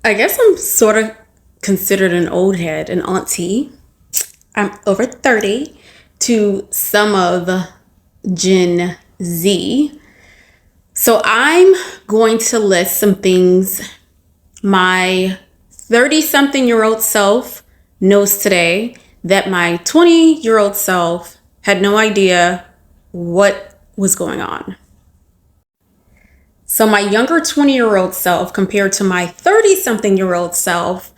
I guess I'm sort of considered an old head, an auntie. I'm over 30 to some of Gen Z. So I'm going to list some things my 30 something year old self knows today that my 20-year old self had no idea what was going on. So my younger 20-year-old self compared to my 30 something year old self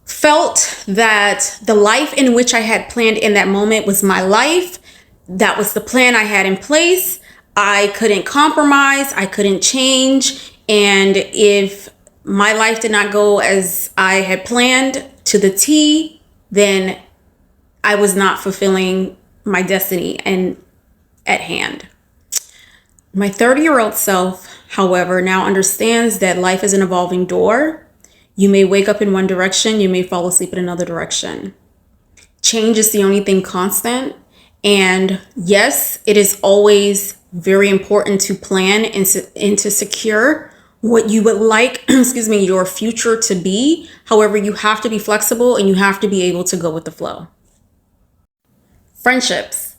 felt that the life in which I had planned in that moment was my life. That was the plan I had in place. I couldn't compromise. I couldn't change. And if my life did not go as I had planned to the T, then I was not fulfilling my destiny and at hand. My 30-year-old self, however, now understands that life is an evolving door. You may wake up in one direction, you may fall asleep in another direction. Change is the only thing constant. And yes, it is always very important to plan and to secure what you would like, your future to be. However, you have to be flexible and you have to be able to go with the flow. Friendships.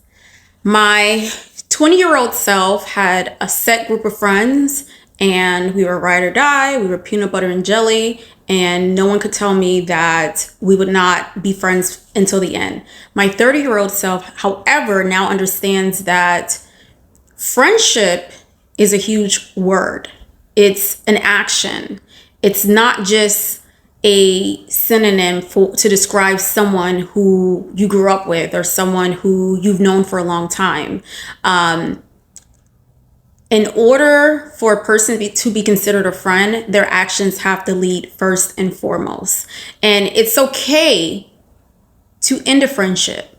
My 20-year-old self had a set group of friends and we were ride or die. We were peanut butter and jelly, and no one could tell me that we would not be friends until the end. My 30-year-old self, however, now understands that friendship is a huge word. It's an action. It's not just a synonym to describe someone who you grew up with or someone who you've known for a long time. In order for a person to be considered a friend, their actions have to lead first and foremost. And it's okay to end a friendship.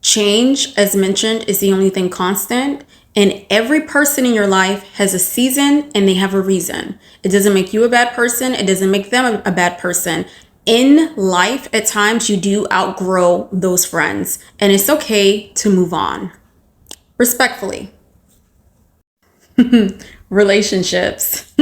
Change, as mentioned, is the only thing constant. And every person in your life has a season and they have a reason. It doesn't make you a bad person. It doesn't make them a bad person. In life, at times, you do outgrow those friends. And it's okay to move on. Respectfully. Relationships.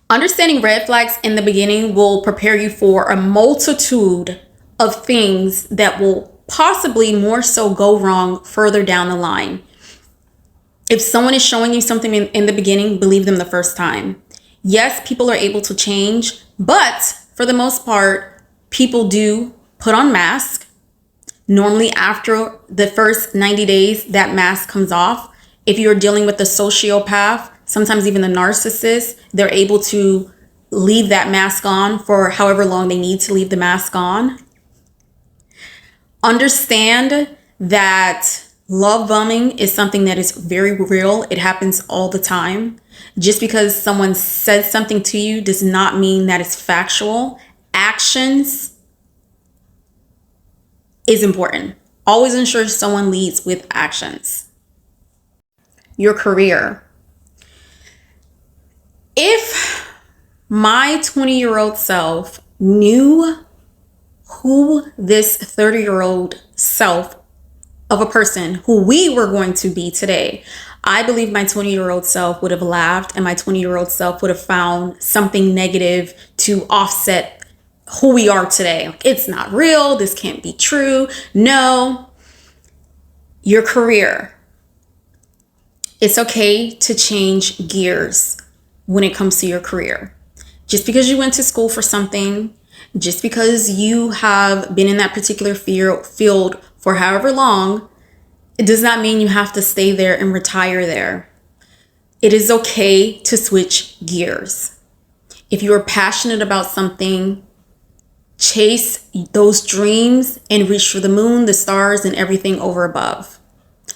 Understanding red flags in the beginning will prepare you for a multitude of things that will possibly more so go wrong further down the line. If someone is showing you something in the beginning, believe them the first time. Yes, people are able to change, but for the most part, people do put on masks. Normally after the first 90 days, that mask comes off. If you're dealing with the sociopath, sometimes even the narcissist, they're able to leave that mask on for however long they need to leave the mask on. Understand that love bombing is something that is very real. It happens all the time. Just because someone says something to you does not mean that it's factual. Actions is important. Always ensure someone leads with actions. Your career. If my 20-year-old self knew who this 30-year-old self of a person who we were going to be today, I believe my 20-year-old self would have laughed and my 20-year-old self would have found something negative to offset who we are today. Like, it's not real. This can't be true. No. Your career. It's okay to change gears when it comes to your career. Just because you went to school for something, just because you have been in that particular field for however long, it does not mean you have to stay there and retire there. It is okay to switch gears. If you are passionate about something, chase those dreams and reach for the moon, the stars, and everything over above.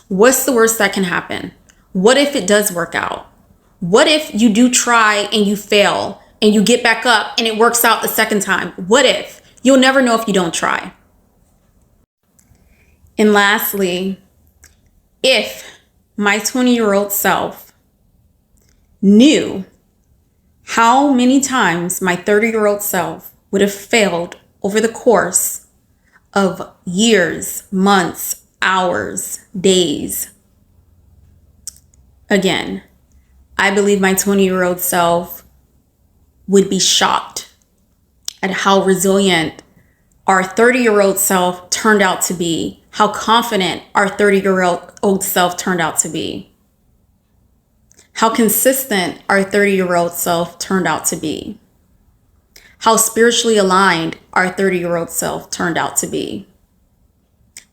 What's the worst that can happen? What if it does work out? What if you do try and you fail and you get back up and it works out the second time? What if? You'll never know if you don't try. And lastly, if my 20-year-old self knew how many times my 30-year-old self would have failed over the course of years, months, hours, days. Again, I believe my 20-year-old self would be shocked at how resilient our 30-year-old self turned out to be, how confident our 30-year-old self turned out to be, how consistent our 30-year-old self turned out to be, how spiritually aligned our 30-year-old self turned out to be,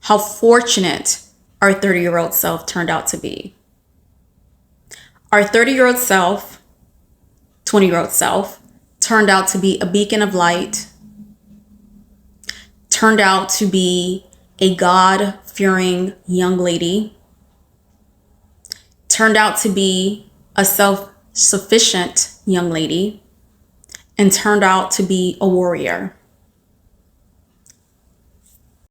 how fortunate our 30-year-old self turned out to be. Our 30-year-old self, 20-year-old self, turned out to be a beacon of light, turned out to be a God-fearing young lady, turned out to be a self-sufficient young lady, and turned out to be a warrior.